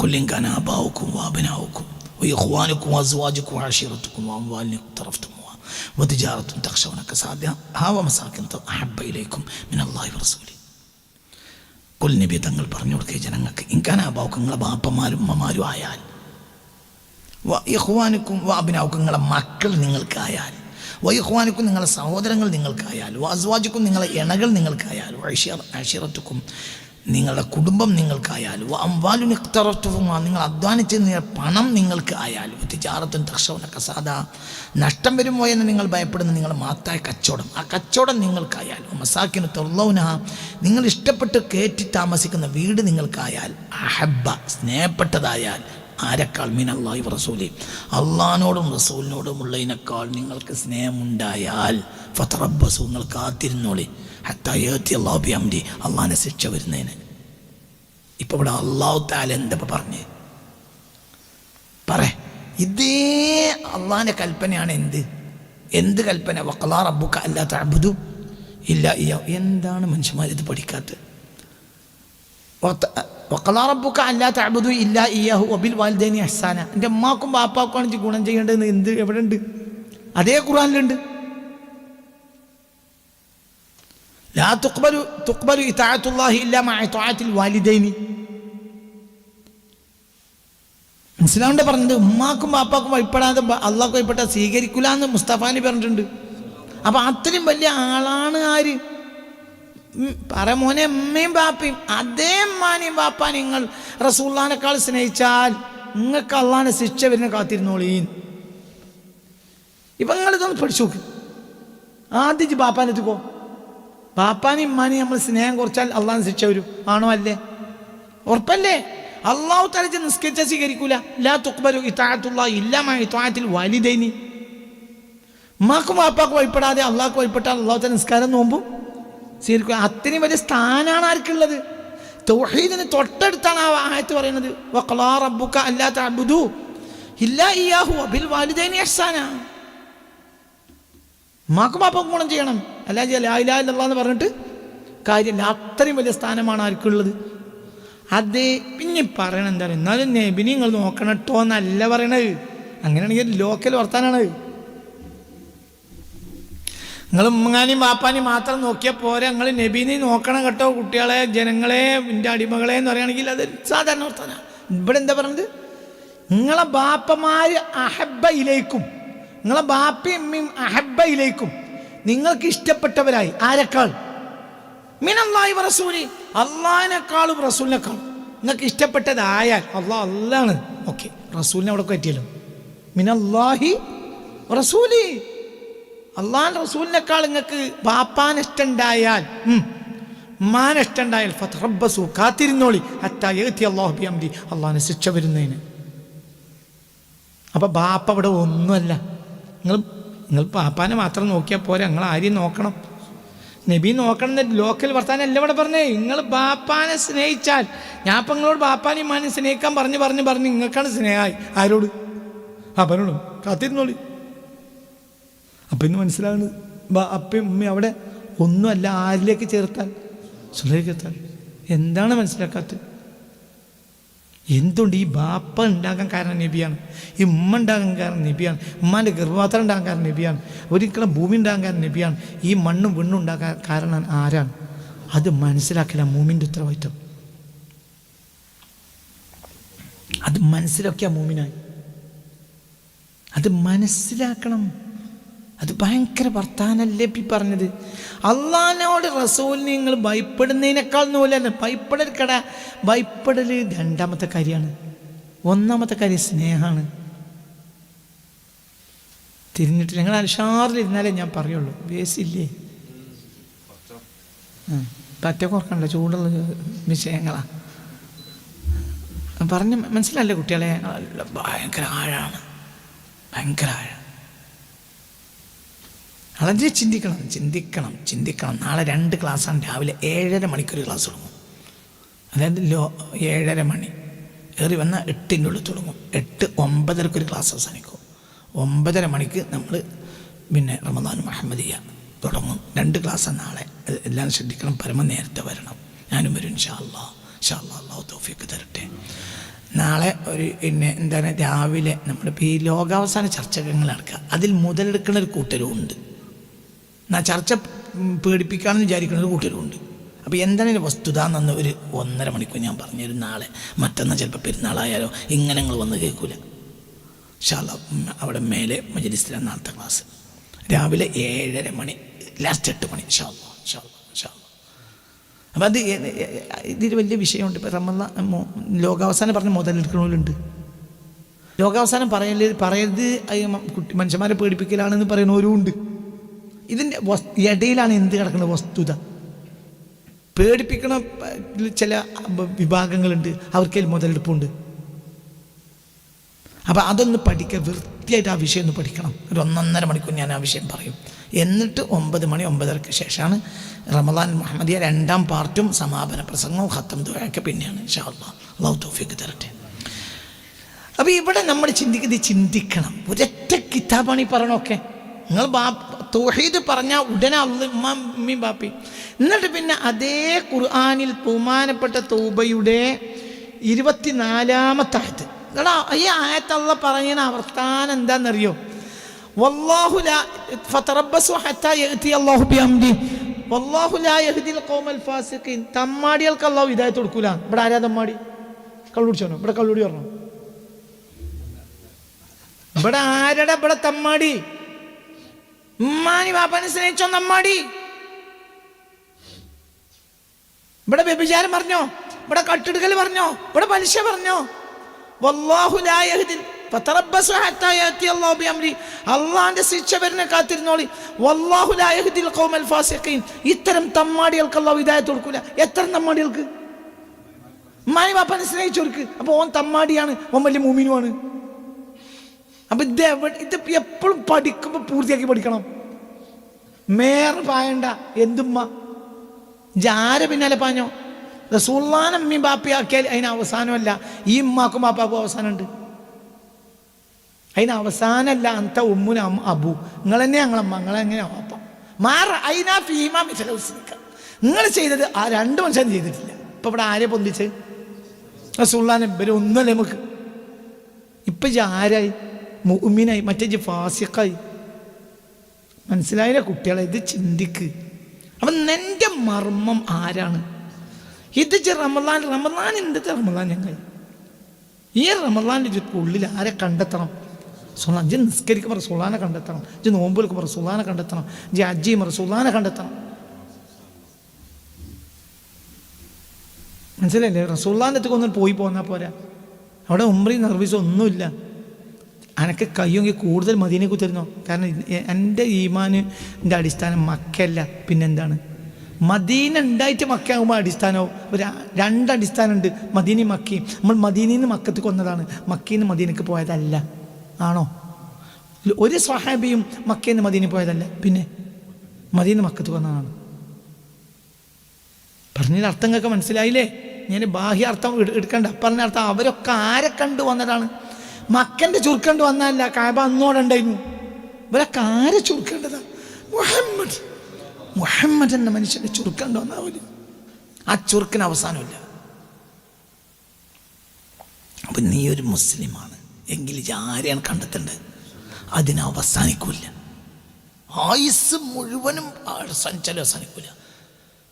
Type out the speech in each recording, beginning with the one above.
ഖുൽ ഇൻ കാന ആബാഉക്കും വഅബ്നാഉക്കും വഇഖ്വാനുക്കും വഅസ്വാജുക്കും വഅശീറത്തുക്കും വഅംവാലുൻ ഇഖ്തറഫ്തുമുഹാ വതിജാറത്തുൻ തഖ്ശൗന കസാദഹാ വമസാകിൻ അഹബ്ബ ഇലൈക്കും മിനല്ലാഹി വറസൂലിഹി. ഖുൽ നബി തങ്ങൾ പറഞ്ഞു കൊടുക്കുക ജനങ്ങൾക്ക്, ഇൻ കാന ആബാഉക്കും നിങ്ങളെ ബാപ്പമാരും ഉമ്മമാരും ആയാൽ, വഇഖ്വാനുക്കും വഅബ്നാഉക്കും നിങ്ങളെ മക്കൾ നിങ്ങൾക്കായാൽ, വഇഖ്വാനുക്കും നിങ്ങളെ സഹോദരങ്ങൾ നിങ്ങൾക്കായാൽ, വഅസ്വാജുക്കും നിങ്ങളെ ഇണകൾ നിങ്ങൾക്കായാൽ, വഅശീറത്തുക്കും നിങ്ങളുടെ കുടുംബം നിങ്ങൾക്കായാൽ, വഅംവാലുൻ ഇഖ്തറഫ്തുമുഹാ നിങ്ങൾ അധ്വാനിച്ച പണം നിങ്ങൾക്ക് ആയാൽ, തിജാറത്തുൻ തഖ്ശൗന കസാദഹാ നഷ്ടം വരുമോ എന്ന് നിങ്ങൾ ഭയപ്പെടുന്ന നിങ്ങളുടെ മഹത്തായ കച്ചവടം, ആ കച്ചവടം നിങ്ങൾക്കായാൽ, വമസാകിൻ തർളൗനഹാ നിങ്ങൾ ഇഷ്ടപ്പെട്ട് കയറ്റി താമസിക്കുന്ന വീട് നിങ്ങൾക്കായാൽ, അഹബ്ബ സ്നേഹപ്പെട്ടതായാൽ, ആരെക്കാൾ മിനല്ലാഹി വറസൂലി അള്ളാഹിനോടും റസൂലിനോടും ഉള്ളതിനേക്കാൾ നിങ്ങൾക്ക് സ്നേഹമുണ്ടായാൽ, ഫതറബ്ബസു നിങ്ങൾ കാത്തിരുന്നോളി ഹത്താ യഅതി അല്ലാഹു ബിഅംരി അള്ളാഹിനെ ശിക്ഷ വരുന്നതിന്. ഇപ്പം ഇവിടെ അല്ലാഹു തആല എന്താ പറഞ്ഞ് ഇതേ അള്ളാഹിൻ്റെ കൽപ്പനയാണ്. എന്ത് കൽപ്പന? വഖളാ റബ്ബുക അല്ലാ തഅബ്ദു ഇല്ലാ ഇയ്യാഹു. എന്താണ് മനുഷ്യന്മാർ ഇത് പഠിക്കാത്തത്? വഖളാ റബ്ബുക അല്ലാ തഅബ്ദു ഇല്ലാ ഇയ്യാഹു വബിൽ വാലിദൈനി ഇഹ്സാന. എൻ്റെ അമ്മാക്കും ബാപ്പാക്കും ഗുണം ചെയ്യേണ്ടതെന്ന് എവിടെ ഉണ്ട്? അതേ ഖുർആനിലുണ്ട്. ലാ തുഖ്ബലു ഇതാഅത്തുല്ലാഹി ഇല്ലാ മഅ ഇതാഅത്തിൽ വാലിദൈനി. മനസ്സിലാവേണ്ട പറഞ്ഞത്, ഉമ്മാക്കും ബാപ്പാക്കും വഴിപ്പെടാതെ അള്ളാഹ്ക്ക് വഴിപ്പെട്ടാൽ സ്വീകരിക്കില്ല എന്ന് മുസ്തഫാനി പറഞ്ഞിട്ടുണ്ട്. അപ്പം അത്രയും വലിയ ആളാണ് ആര്? മോനെ ഉമ്മയും ബാപ്പയും. അതേ ഉമ്മാനെയും ബാപ്പാനെയും നിങ്ങൾ റസൂലുള്ളാഹിനേക്കാൾ സ്നേഹിച്ചാൽ നിങ്ങൾക്ക് അള്ളാഹിനെ ശിക്ഷ വരുന്ന കാത്തിരുന്നോളീൻ. ഇപ്പം നിങ്ങളിതൊന്ന് പഠിച്ചു നോക്ക്. ആദ്യം ബാപ്പാനെത്തിക്കോ. ബാപ്പാനെയും ഉമ്മാനെയും നമ്മൾ സ്നേഹം കുറച്ചാൽ അള്ളാഹിന് ശിക്ഷ വരും. ആണോ അല്ലേ? ഉറപ്പല്ലേ? അള്ളാഹു തആല നിസ്കരിച്ചാൽ സ്വീകരിക്കൂല. ലാ തുഖ്ബലു ഇതാഅത്തുല്ലാഹി ഇല്ലാ മഅ ഇതാഅത്തിൽ വാലിദൈനി. ഉമ്മാക്കും ബാപ്പാക്കും വഴിപ്പെടാതെ അള്ളാഹ്ക്ക് വഴിപ്പെട്ടാൽ അള്ളാഹു തആല നിസ്കാരം നോമ്പും സ്വീകരിക്കുക. അത്രയും വലിയ സ്ഥാനമാണ് ആർക്കുള്ളത്? തൗഹീദിന് തൊട്ടടുത്താണ് ആ ആയത്ത് പറയുന്നത്. വഖളാ റബ്ബുക അല്ലാ തഅബ്ദു ഇല്ലാ ഇയ്യാഹു വബിൽ വാലിദൈനി ഇഹ്സാന. ഉമ്മാക്കും ബാപ്പാക്കും ഗുണം ചെയ്യണം, അല്ലാതെ ലാ ഇലാഹ ഇല്ലല്ലാഹ് എന്ന് പറഞ്ഞിട്ട് കാര്യമില്ല. അത്രയും വലിയ സ്ഥാനമാണ് ആർക്കുള്ളത്. അതേ പിന്നെ പറയണത് എന്താ പറയുക? എന്നാലും നബിനെ നിങ്ങൾ നോക്കണം കേട്ടോ എന്നല്ല പറയണത്. അങ്ങനെയാണെങ്കിൽ ലോക്കൽ വർത്താനാണ്. നിങ്ങൾ ഉമ്മങ്ങാനെയും ബാപ്പാനെയും മാത്രം നോക്കിയാൽ പോരാ, നിങ്ങൾ നബീനെ നോക്കണം കേട്ടോ. കുട്ടികളെ, ജനങ്ങളെ, എൻ്റെ അടിമകളെ എന്ന് പറയുകയാണെങ്കിൽ അത് സാധാരണ വർത്താനാണ്. ഇവിടെ എന്താ പറയുന്നത്? നിങ്ങളെ ബാപ്പമാര് അഹബ്ബ ഇലൈക്കും, നിങ്ങളെ ബാപ്പയും ഉമ്മയും അഹബ്ബ ഇലൈക്കും നിങ്ങൾക്ക് ഇഷ്ടപ്പെട്ടവരായി. ആരെക്കാൾ? മിനല്ലാഹി വറസൂലി അള്ളാഹിനേക്കാളും റസൂലിനേക്കാളും നിങ്ങൾക്ക് ഇഷ്ടപ്പെട്ടതായാൽ. അള്ളാഹാണ്. ഓക്കെ, റസൂലിനെ അവിടെ പറ്റിയല്ലോ. മിനല്ലാഹി റസൂലി അള്ളാഹ് റസൂലിനേക്കാൾ നിങ്ങൾക്ക് ബാപ്പാൻ ഇഷ്ടമുണ്ടായാൽ, ഉമ്മാൻ ഇഷ്ടമുണ്ടായാൽ, ഫതറബ്ബസു കാത്തിരുന്നോളി ഹത്താ യഅതി അല്ലാഹു ബിഅംരി അള്ളാഹിനെ ശിക്ഷ വരുന്നതിന്. അപ്പം ബാപ്പ ഇവിടെ ഒന്നുമല്ല. നിങ്ങൾ ബാപ്പാനെ മാത്രം നോക്കിയാൽ പോരാ, നിങ്ങൾ ആരെയും നോക്കണം. നബി നോക്കണം എന്ന് ലോക്കൽ വർത്താനം അല്ല ഇവിടെ പറഞ്ഞേ. നിങ്ങൾ ബാപ്പാനെ സ്നേഹിച്ചാൽ, ഞാൻ ഇപ്പം നിങ്ങളോട് ബാപ്പാനെയും ഉമ്മാനെയും സ്നേഹിക്കാൻ പറഞ്ഞ് നിങ്ങൾക്കാണ് സ്നേഹമായി. ആരോട്? അവനോടും. കാത്തിരുന്നോളി. അപ്പം ഇന്ന് മനസ്സിലാകുന്നത് അപ്പയും ഉമ്മയും അവിടെ ഒന്നുമല്ല. ആരിലേക്ക് ചേർത്താൽ? സുലൈഖ് എത്താൻ. എന്താണ് മനസ്സിലാക്കാത്തത്? എന്തുകൊണ്ട് ഈ ബാപ്പ ഉണ്ടാകാൻ കാരണം നബിയാണ്, ഈ ഉമ്മ ഉണ്ടാകാൻ കാരണം നബിയാണ്, ഉമ്മാൻ്റെ ഗർഭപാത്രം ഉണ്ടാകാൻ കാരണം നബിയാണ്, ഒരിക്കലും ഭൂമി ഉണ്ടാകാൻ കാരണം നബിയാണ്, ഈ മണ്ണും വിണ്ണും ഉണ്ടാകാൻ കാരണം ആരാണ്? അത് മനസ്സിലാക്കില്ല മൂമിൻ്റെ ഉത്തരവാദിത്വം. അത് മനസ്സിലാക്കിയ മൂമിനായി. അത് മനസ്സിലാക്കണം. അത് ഭയങ്കര വർത്താനല്ലേ ഈ പറഞ്ഞത്. അള്ളാഹിനോട് റസൂലിനെ നിങ്ങൾ ഭയപ്പെടുന്നതിനേക്കാൾ നൂലല്ല. ഭയപ്പെടൽ രണ്ടാമത്തെ കാര്യമാണ്. ഒന്നാമത്തെ കാര്യം സ്നേഹമാണ്. തിരിഞ്ഞിട്ട് ഞങ്ങൾ അൽഷാറിലിരുന്നാലേ ഞാൻ പറയുള്ളൂ. വേസില്ലേ പറ്റ കുറക്കണ്ട, ചൂടുള്ള വിഷയങ്ങളാണ് പറഞ്ഞ് മനസ്സിലല്ലേ കുട്ടികളെ? ഭയങ്കര ആഴാണ്, ഭയങ്കര ആഴം. വളരെ ചിന്തിക്കണം. നാളെ 2 ക്ലാസ്സാണ്. രാവിലെ 7:30 മണിക്കൊരു ക്ലാസ് തുടങ്ങും. അതായത് 7:30 മണി ഏറി വന്നാൽ 8-ൻ്റെ ഉള്ളിൽ തുടങ്ങും. 8-9:30 ക്ലാസ് അവസാനിക്കും. 9:30 മണിക്ക് നമ്മൾ പിന്നെ റമദാൻ മുഹമ്മദിയ തുടങ്ങും. 2 ക്ലാസ്സാണ് നാളെ. എല്ലാം ശ്രദ്ധിക്കണം. പരമ നേരത്തെ വരണം. ഞാനും വരും ഇൻഷാ അല്ലാഹ്. അല്ലാഹു തൗഫീഖ് തരട്ടെ. നാളെ ഒരു എന്താണ് രാവിലെ നമ്മളിപ്പോൾ ഈ ലോകാവസാന ചർച്ചകൾ നടക്കുക, അതിൽ മുതലെടുക്കുന്ന ഒരു കൂട്ടരും ഉണ്ട്, ചർച്ച പേടിപ്പിക്കാമെന്ന് വിചാരിക്കുന്ന ഒരു കൂട്ടരും ഉണ്ട്. അപ്പോൾ എന്താണ് ഇതിൻ്റെ വസ്തുത എന്നൊന്ന് ഒരു 1.5 മണിക്കൂർ ഞാൻ പറഞ്ഞുതരും. നാളെ മറ്റന്നാൾ ചിലപ്പോൾ പെരുന്നാളായാലോ ഇങ്ങനെ നിങ്ങൾ വന്ന് കേൾക്കൂല. ഇൻഷാ അല്ലാഹ് അവിടെ മേലെ മജ്‌ലിസിലാണ് നാളത്തെ ക്ലാസ്. രാവിലെ 7:30 മണി, ലാസ്റ്റ് 8 മണി. ഇൻഷാ അല്ലാഹ്. അപ്പം അത് ഇതിൽ വലിയ വിഷയമുണ്ട്. ഇപ്പം റമളാൻ ലോകാവസാനം പറഞ്ഞ് മുതലെടുക്കണമല്ലുണ്ട്. ലോകാവസാനം പറയരുത് മനുഷ്യന്മാരെ പേടിപ്പിക്കലാണെന്ന് പറയുന്നവരും ഉണ്ട്. ഇതിൻ്റെ ഇടയിലാണ് എന്ത് കിടക്കുന്നത് വസ്തുത. പേടിപ്പിക്കണ ചില വിഭാഗങ്ങളുണ്ട്, അവർക്കതിൽ മുതലെടുപ്പുണ്ട്. അപ്പം അതൊന്ന് പഠിക്കുക, വൃത്തിയായിട്ട് ആ വിഷയം ഒന്ന് പഠിക്കണം. ഒരു 1.5 മണിക്കൂർ ഞാൻ ആ വിഷയം പറയും. എന്നിട്ട് 9 മണി 9:30 ശേഷമാണ് റമളാൻ മുഹമ്മദിയ 2ാം പാർട്ടും സമാപന പ്രസംഗവും ഖത്തം ദുആയൊക്കെ പിന്നെയാണ്. ഇൻഷാ അല്ലാഹ്. അല്ലാഹു തൗഫീഖ് തരട്ടെ. അപ്പോൾ ഇവിടെ നമ്മൾ ചിന്തിക്കണം. ഒരൊറ്റ കിതാബാണ് ഈ പറയണമൊക്കെ. നിങ്ങൾ തൗഹീദ് പറഞ്ഞാൽ ഉടനെ ഉമ്മയും ബാപ്പയും. എന്നിട്ട് പിന്നെ അതേ ഖുർആനിൽ ബഹുമാനപ്പെട്ട തൗബയുടെ 24-ാമത്തെ ആയത്ത്, ഈ ആയത്ത് അല്ലാഹ് പറയുന്ന അവസ്ഥാനം എന്താണെന്നറിയോ? വല്ലാഹു ലാ ഫതറബ്ബസു ഹത്താ യഅതി അല്ലാഹു ബിഅംരി വല്ലാഹു ലാ യഹ്ദിൽ ഖൗമൽ ഫാസിഖീൻ. തമ്മാടികൾക്ക് അല്ലാഹു ഹിദായത്ത് കൊടുക്കൂല. ഇവിടെ ആരാ തമ്മാടി? കള്ളുടിച്ചോനോ? ഇവിടെ കള്ളുടി പറഞ്ഞോ? ഇവിടെ ആരുടെ? ഇവിടെ തമ്മാടി. ഉമ്മാനി വാപ്പാനെ സ്നേഹിച്ചോ തമ്മാടി? ഇവിടെ വ്യഭിചാരം പറഞ്ഞോ? ഇവിടെ കട്ടെടുക്കൽ പറഞ്ഞോ? ഇവിടെ പലിശ പറഞ്ഞോ? വല്ലാഹു ലാ യഹ്ദിൽ ഫതറബ്ബസു ഹത്താ യഅതി അല്ലാഹു ബിഅംരി. അല്ലാഹുവിന്റെ ശിക്ഷ വരുന്ന കാത്തിരുന്നോളി. വല്ലാഹു ലാ യഹ്ദിൽ ഖൗമൽ ഫാസിഖീൻ. ഇത്തരം തമ്മാടികൾക്ക് അല്ലാഹു ഹിദായത്ത് കൊടുക്കൂല. എത്ര തമ്മാടികൾക്ക്? ഉമ്മാനി വാപ്പാനെ സ്നേഹിച്ചവർക്ക്. അപ്പോൾ ഓൻ തമ്മാടിയാണ്, ഓൻ വലിയ മുഅ്മിനുമാണ്. അപ്പം ഇത് എപ്പോഴും പഠിക്കുമ്പോൾ പൂർത്തിയാക്കി പഠിക്കണം. മേർ പായണ്ട. എന്തുമ്മ ജാര പിന്നാലെ പാഞ്ഞോ? റസൂലുള്ളാഹിനെ ഉമ്മയും ബാപ്പയാക്കിയാൽ അതിന് അവസാനമല്ല. ഈ ഉമ്മാക്കും ബാപ്പാക്കും അവസാനമുണ്ട്. അതിന് അവസാനമല്ല. അന്ത ഉമ്മുന അബു, നിങ്ങൾ തന്നെ ഞങ്ങളമ്മ, നിങ്ങളെങ്ങനെയാ ബാപ്പ. നിങ്ങൾ ചെയ്തത് ആ 2 മനുഷ്യൻ ചെയ്തിട്ടില്ല. ഇപ്പം ഇവിടെ ആരെ പൊന്തിച്ച്? റസൂലുള്ളാഹിനെ. ഇവരെ ഒന്നുമല്ല നമുക്ക്. ഇപ്പം ആരായി? മുഅ്മിനായി, മറ്റേ ഫാസിഖായി. മനസ്സിലായില്ല കുട്ടികളെ? ഇത് ചിന്തിക്ക്. അപ്പം നിന്റെ മർമ്മം ആരാണ്? ഇത് റമളാൻ എന്ത് റമളാൻ? ഞങ്ങൾ ഈ റമളാൻ്റെ ഉള്ളിൽ ആരെ കണ്ടെത്തണം? ഇജ്ജ് നിസ്കരിക്കുമ്പോൾ റസൂലുള്ളാഹിനെ കണ്ടെത്തണം. ഇജ്ജ് നോമ്പ് എടുക്കുമ്പോൾ റസൂലുള്ളാഹിനെ കണ്ടെത്തണം. ഇജ്ജ് ഹജ്ജ് ചെയ്യുമ്പോൾ റസൂലുള്ളാഹിനെ കണ്ടെത്തണം. മനസ്സിലായില്ലേ? റസൂലുള്ളാഹിൻ്റെ അടുത്തേക്ക് ഒന്നും പോയി പോന്നാൽ പോരാ. അവിടെ ഉംറയും സർവീസും ഒന്നുമില്ല. അനക്ക് കഴിയുമെങ്കിൽ കൂടുതൽ മദീനയ്ക്ക് തരുന്നോ? കാരണം എൻ്റെ ഈമാനിൻ്റെ അടിസ്ഥാനം മക്കയല്ല, പിന്നെന്താണ്? മദീന ഉണ്ടായിട്ട് മക്ക ആകുമ്പോൾ അടിസ്ഥാനവും. 2 അടിസ്ഥാനമുണ്ട്, മദീനയും മക്കയും. നമ്മൾ മദീനയിൽ നിന്ന് മക്കത്തേക്ക് വന്നതാണ്, മക്കയിൽ നിന്ന് മദീനയ്ക്ക് പോയതല്ല. ആണോ? ഒരു സ്വഹാബിയും മക്കയിൽ നിന്ന് മദീനയിൽ പോയതല്ല, പിന്നെ മദീന മക്കത്തേക്ക് വന്നതാണ്. പറഞ്ഞതിന് അർത്ഥം നിങ്ങൾക്ക് മനസ്സിലായില്ലേ? ഞാൻ ബാഹ്യ അർത്ഥം എടുക്കണ്ട. പറഞ്ഞ അർത്ഥം അവരൊക്കെ ആരെ കണ്ടു വന്നതാണ്? മക്കൻ്റെ ചുരുക്കണ്ട് വന്നതല്ല. കാബ അന്നോടെ ഉണ്ടായിരുന്നു. ഇവരൊക്കെ ആരെ ചുരുക്കേണ്ടതാ? മുഹമ്മദ് എന്ന മനുഷ്യൻ്റെ ചുരുക്കണ്ട് വന്നാവില്ല. ആ ചുരുക്കിന് അവസാനമില്ല. അപ്പം നീ ഒരു മുസ്ലിമാണ് എങ്കിൽ ആരെയാണ് കണ്ടെത്തേണ്ടത്? അതിന് അവസാനിക്കില്ല. ആയുസ് മുഴുവനും അവസാനിക്കില്ല.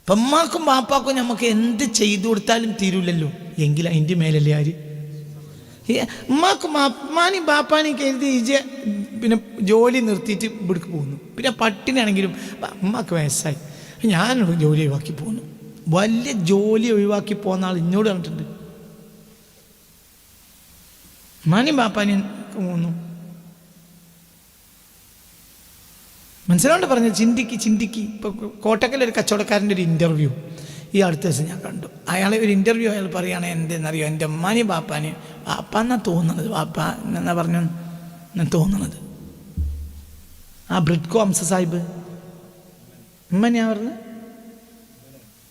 പെമ്മാക്കും ബാപ്പാക്കും നമുക്ക് എന്ത് ചെയ്തു കൊടുത്താലും തീരൂലല്ലോ. എങ്കിൽ അതിൻ്റെ മേലല്ലേ ആര്? ഉമ്മാനും ബാപ്പാനും കരുതി പിന്നെ ജോലി നിർത്തിയിട്ട് ഇവിടേക്ക് പോകുന്നു. പിന്നെ പട്ടിണിയാണെങ്കിലും ഉമ്മാക്ക് വയസ്സായി, ഞാൻ ജോലി ഒഴിവാക്കി പോകുന്നു. വലിയ ജോലി ഒഴിവാക്കി പോകുന്ന ആൾ എന്നോട് പറഞ്ഞിട്ടുണ്ട്. ഉമ്മാനും ബാപ്പാനും പോകുന്നു. മനസ്സിലാണ്ട് പറഞ്ഞത്? ചിന്തിക്ക്. ഇപ്പോൾ കോട്ടക്കലൊരു കച്ചവടക്കാരൻ്റെ ഒരു ഇൻ്റർവ്യൂ ഈ അടുത്ത ദിവസം ഞാൻ കണ്ടു. അയാളെ ഒരു ഇൻ്റർവ്യൂ അയാൾ പറയുകയാണ്, എന്തെന്നറിയോ, എൻ്റെ ഉമ്മാനും ബാപ്പാനും ബാപ്പ എന്നാണ് തോന്നുന്നത്, ബാപ്പ എന്നാ പറഞ്ഞു ഞാൻ തോന്നുന്നത്. ആ ബ്രിഡ്കോ ഹംസ സാഹിബ് ഉമ്മനെയാ പറഞ്ഞത്?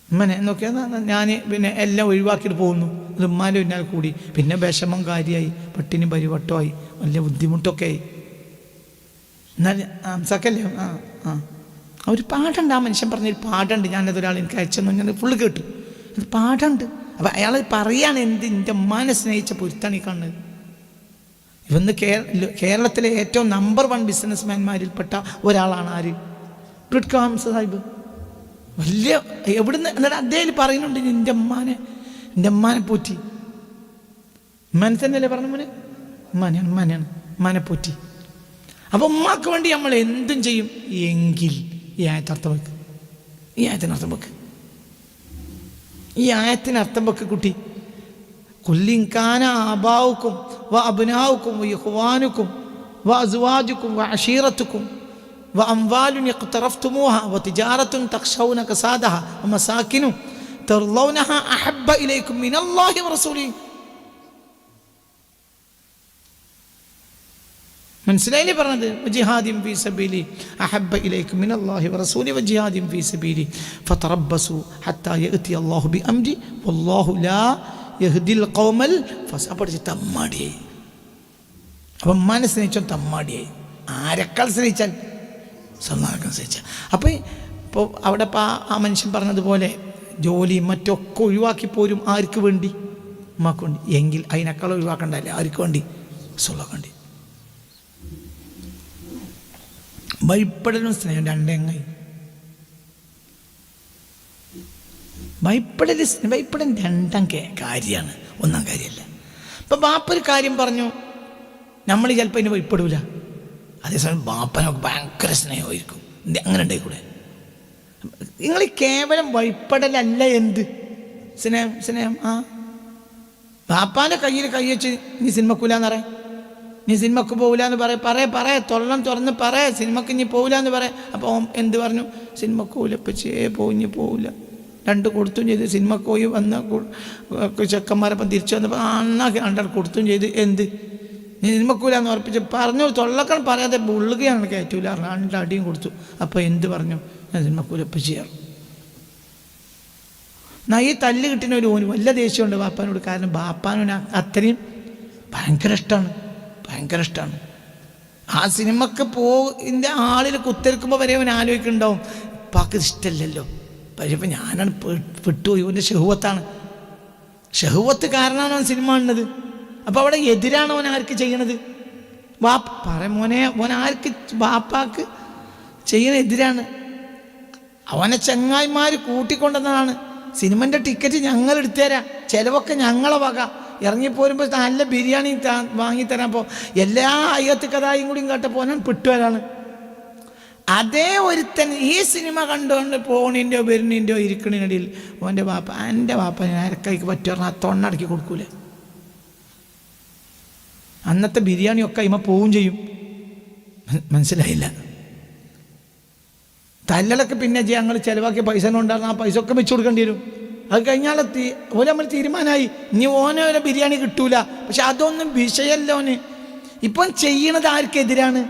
ഉമ്മനെ നോക്കിയാൽ ഞാൻ പിന്നെ എല്ലാം ഒഴിവാക്കിയിട്ട് പോകുന്നു. അത് ഉമ്മാൻ്റെ പിന്നാലെ കൂടി. പിന്നെ വിഷമം കാര്യമായി, പട്ടിണി പരിവട്ടമായി, വലിയ ബുദ്ധിമുട്ടൊക്കെ ആയി. എന്നാൽ ഹംസക്കല്ലേ? ഒരു പാടുണ്ട്. ആ മനുഷ്യൻ പറഞ്ഞൊരു പാടുണ്ട്. ഞാനതൊരാൾ എനിക്ക് അയച്ചെന്നു, ഞാൻ ഫുള്ള് കേട്ടു. അത് പാടുണ്ട്. അപ്പം അയാൾ പറയാണ് എന്ത് എൻ്റെ ഉമ്മാനെ സ്നേഹിച്ച പൊരുത്താണ് ഈ കണ്ണ്. ഇവന്ന് കേരളത്തിലെ ഏറ്റവും നമ്പർ 1 ബിസിനസ്മാൻമാരിൽപ്പെട്ട ഒരാളാണ് ആര്? ബ്രിഡ് ഹംസ സാഹിബ്. വലിയ എവിടുന്ന് എന്നിട്ട് അദ്ദേഹം പറയുന്നുണ്ട് എൻ്റെ ഉമ്മാനെ പോറ്റി. ഉമ്മാനെ തന്നെയല്ലേ പറഞ്ഞ മോനെ? ഉമ്മാനെ പോറ്റി. അപ്പം ഉമ്മാക്ക് വേണ്ടി നമ്മൾ എന്തും ചെയ്യും എങ്കിൽ ഈ ആയത്തർത്ഥം വെക്ക്. ഈ ആയത്തിനർത്ഥം വെക്ക് കുട്ടി. കുല്ലിൻകാന ആബാവുക്കും വ അബ്നാവുക്കും വ ഇഖ്വാനുക്കും വ അസ്വാജുക്കും വ അശീറത്തുക്കും വ അംവാലുൻ ഇഖ്തറഫ്തുമൂഹ വ തിജാറത്തുൻ തഖ്ശൗന കസാദഹ വ മസാകിനു തർളൗനഹ അഹബ്ബ ഇലൈക്കും മിനല്ലാഹി വ റസൂലിഹി. മനസ്സിലായില്ലേ പറഞ്ഞത്? ജിഹാദിൻ ഫീ സബീലി അഹബ്ബ ഇലൈക്കും മിനല്ലാഹി വ റസൂലിഹി വ ജിഹാദിൻ ഫീ സബീലി ഫതറബ്ബസു ഹത്താ യഅതി അല്ലാഹു ബി അംരി വല്ലാഹു ലാ യഹ്ദിൽ ഖൗമൽ ഫസാദ്. പഠിച്ച് തമ്മാടിയായി. അപ്പം ഉമ്മാനെ സ്നേഹിച്ചാൽ തമ്മാടിയായി. ആരെക്കാൾ സ്നേഹിച്ചാൽ? സ്വന്തം സ്നേഹിച്ചാൽ. അപ്പോൾ ഇപ്പോൾ അവിടെ ഇപ്പോൾ ആ മനുഷ്യൻ പറഞ്ഞതുപോലെ ജോലിയും മറ്റൊക്കെ ഒഴിവാക്കി പോരും. ആർക്ക് വേണ്ടി? ഉമ്മാക്ക് വേണ്ടി. എങ്കിൽ അതിനേക്കാൾ ഒഴിവാക്കണ്ടല്ലേ? ആർക്ക് വേണ്ടി? സ്വന്തം വേണ്ടി. ഭയപ്പെടലും സ്നേഹം രണ്ടെങ്ങായി. ഭയപ്പെടൽ രണ്ടാം കാര്യമാണ്, ഒന്നാം കാര്യമല്ല. ഇപ്പം ബാപ്പ ഒരു കാര്യം പറഞ്ഞു, നമ്മൾ ചിലപ്പോൾ അതിന് ഭയപ്പെടൂല. അതേസമയം ബാപ്പനൊക്കെ ഭയങ്കര സ്നേഹമായിരിക്കും. അങ്ങനെ ഉണ്ടായിക്കൂടെ? നിങ്ങൾ കേവലം ഭയപ്പെടലല്ല എന്ത് സ്നേഹം. ബാപ്പാൻ്റെ കയ്യിൽ കൈ വെച്ച് നീ സിനിമക്കൂലെന്ന് പറയാം, നീ സിനിമക്ക് പോകില്ല എന്ന് പറയ തൊള്ളം തുറന്ന് സിനിമക്ക് ഇനി പോകില്ല എന്ന് പറയാം. അപ്പോൾ എന്ത് പറഞ്ഞു? സിനിമക്ക് പോകില്ല, പച്ചേ പോവില്ല. 2 കൊടുത്തും ചെയ്ത് സിനിമക്ക് പോയി വന്ന ചെക്കന്മാരപ്പം തിരിച്ചു വന്നപ്പോൾ രണ്ടാൾ കൊടുത്തും ചെയ്ത്. എന്ത്? നീ സിനിമക്കൂല എന്ന് ഉറപ്പിച്ച് പറഞ്ഞു. തൊള്ളക്കണം പറയാതെ ഉള്ളുകയാണ് കയറ്റൂല. 2 അടിയും കൊടുത്തു. അപ്പോൾ എന്ത് പറഞ്ഞു? ഞാൻ സിനിമക്കൂല ഇപ്പം ചെയ്യാറ്. എന്നാൽ ഈ തല്ല് കിട്ടുന്ന ഒരു ഓന് വല്ല ദേഷ്യമുണ്ട് ബാപ്പാനോട്. കാരണം ബാപ്പാനോന് അത്രയും ഭയങ്കര ഇഷ്ടമാണ്. ആ സിനിമക്ക് ഇതിൻ്റെ ആളിൽ കുത്തിരിക്കുമ്പോൾ വരെ അവൻ ആലോചിക്കുന്നുണ്ടാവും, ഉപ്പാക്ക് ഇഷ്ടമല്ലല്ലോ. പക്ഷേ ഇപ്പം ഞാനാണ് വിട്ടുപോയി. അവൻ്റെ ഷഹുവത്ത് കാരണമാണ് അവൻ സിനിമ കാണുന്നത്. അപ്പോൾ അവിടെ എതിരാണ് അവൻ ആർക്ക് ചെയ്യണത്? മോൻ ആർക്ക്? ബാപ്പാക്ക് ചെയ്യണ എതിരാണ്. അവനെ ചങ്ങായിമാർ കൂട്ടിക്കൊണ്ടുവന്നതാണ്. സിനിമൻ്റെ ടിക്കറ്റ് ഞങ്ങൾ എടുത്തുതരാം, ചിലവൊക്കെ ഞങ്ങളെ വക. ഇറങ്ങിപ്പോരുമ്പോൾ നല്ല ബിരിയാണി വാങ്ങിത്തരാൻ. അപ്പോൾ എല്ലാ അയ്യത്ത് കഥായും കൂടിയും കേട്ടപ്പോൾ ഞാൻ പിട്ടുവരാണ്. അതേ ഒരുത്തൻ ഈ സിനിമ കണ്ടുകൊണ്ട് പോണിൻ്റെയോ വരുന്നിൻ്റെയോ ഇരിക്കണിനിടയിൽ എൻ്റെ വാപ്പ ഞാൻ അരക്കൈക്ക് പറ്റുക തൊണ്ണടക്കി കൊടുക്കൂലേ. അന്നത്തെ ബിരിയാണിയൊക്കെ ഇമ്മ പോവും ചെയ്യും. മനസ്സിലായില്ല? തല്ലലൊക്കെ പിന്നെ ഞങ്ങൾ ചിലവാക്കിയ പൈസ ഉണ്ടായിരുന്ന ആ പൈസ ഒക്കെ വെച്ച് കൊടുക്കേണ്ടി വരും. അത് കഴിഞ്ഞാൽ ഓന് നമ്മൾ തീരുമാനമായി ഇനി ഓനെ ഒരു ബിരിയാണി കിട്ടൂല. പക്ഷെ അതൊന്നും വിഷയമല്ല. ഓന് ഇപ്പം ചെയ്യണത് ആർക്കെതിരാണ്?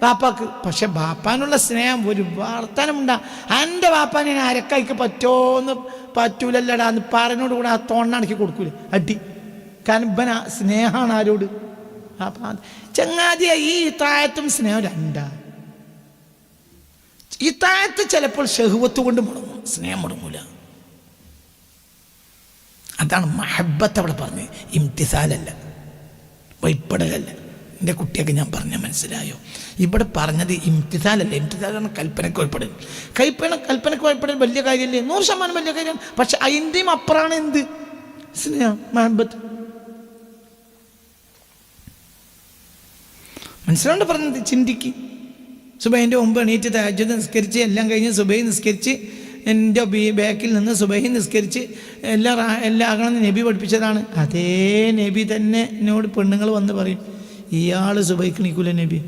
ബാപ്പാക്ക്. പക്ഷെ ബാപ്പാനുള്ള സ്നേഹം ഒരു വർത്തനമുണ്ടാ. എൻ്റെ ബാപ്പാനെ ഞാൻ അരക്കായിക്ക് പറ്റൂലല്ലടാ എന്ന് പറഞ്ഞോട് കൂടെ ആ തോണ്ണടക്കി കൊടുക്കൂലേ അടി. കാരണം ഇവൻ സ്നേഹമാണ് ആരോട്? ചങ്ങാതിയ ഈ താഴത്തും സ്നേഹം രണ്ടാ. ഈ താഴത്ത് ചിലപ്പോൾ ഷഹ്വത്ത് കൊണ്ട് മുടങ്ങും, സ്നേഹം മുടങ്ങൂല. അതാണ് മഹബത്ത് അവിടെ പറഞ്ഞത്. ഇംതിസാലല്ല, വൈപ്പെടലല്ല. എൻ്റെ കുട്ടിയൊക്കെ ഞാൻ പറഞ്ഞാൽ മനസ്സിലായോ? ഇവിടെ പറഞ്ഞത് ഇംതിസാലല്ല. ഇംതിസാലാണ് കൽപ്പനയ്ക്ക് വൈപ്പെടൽ. കൽപ്പനയ്ക്ക് വൈപ്പെടൽ വലിയ കാര്യമല്ലേ? 100% വലിയ കാര്യമാണ്. പക്ഷെ അതിൻ്റെയും അപ്പുറമാണ് എന്ത്? സ്നേഹം, മഹബത്ത്. മനസ്സിലാണ്ട് പറഞ്ഞത്? ചിന്തിക്ക്. സുബൈൻ്റെ മുമ്പ് എണീറ്റ് തഹജ്ജുദ് നിസ്കരിച്ച് എല്ലാം കഴിഞ്ഞ് സുബൈ നിസ്കരിച്ച് എൻ്റെ ബാക്കിൽ നിന്ന് സുബൈ നിസ്കരിച്ച് എല്ലാം ആകണമെന്ന് നബി പഠിപ്പിച്ചതാണ്. അതേ നബി തന്നെ എന്നോട് പെണ്ണുങ്ങൾ വന്ന് പറയും, ഇയാൾ സുബൈക്ക് എണീക്കൂല നബി.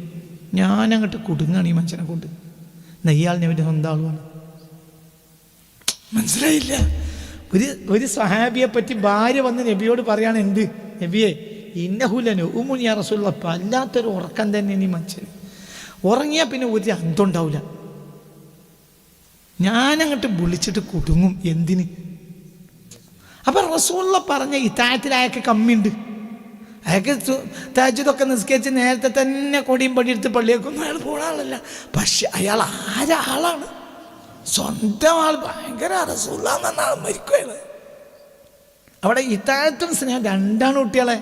ഞാനങ്ങോട്ട് കുടുങ്ങാണ് ഈ മനുഷ്യനെ കൊണ്ട്. ഇയാൾ നബിൻ്റെ സ്വന്തം ആളുമാണ്. മനസ്സിലായില്ല? ഒരു സ്വഹാബിയെ പറ്റി ഭാര്യ വന്ന് നബിയോട് പറയാണ്, എന്ത് നബിയെ, ഇന്നഹുലനു ഉമുനിയ റസൂലുള്ള. അല്ലാത്തൊരു ഉറക്കം തന്നെ ഈ മനുഷ്യന്. ഉറങ്ങിയാൽ പിന്നെ ഒരു അന്തമുണ്ടാവില്ല. ഞാനങ്ങോട്ട് വിളിച്ചിട്ട് കുടുങ്ങും. എന്തിന്? അപ്പം റസൂലുള്ള പറഞ്ഞ ഇത്താഴത്തിൽ അയാൾക്ക് കമ്മിയുണ്ട്. അയാൾക്ക് തഹജ്ജുദൊക്കെ നിസ്കരിച്ച് നേരത്തെ തന്നെ കൊടിയും പടിയെടുത്ത് പള്ളിയേക്കൊന്നും അയാൾ പോണ ആളല്ല. പക്ഷെ അയാൾ ആളാണ്, സ്വന്തം ആൾ. ഭയങ്കര റസൂലുള്ള എന്നാണ് മരിക്കുകയാണ്. അവിടെ ഇത്താഴത്തും സ്നേഹം രണ്ടാണ് കുട്ടികളെ.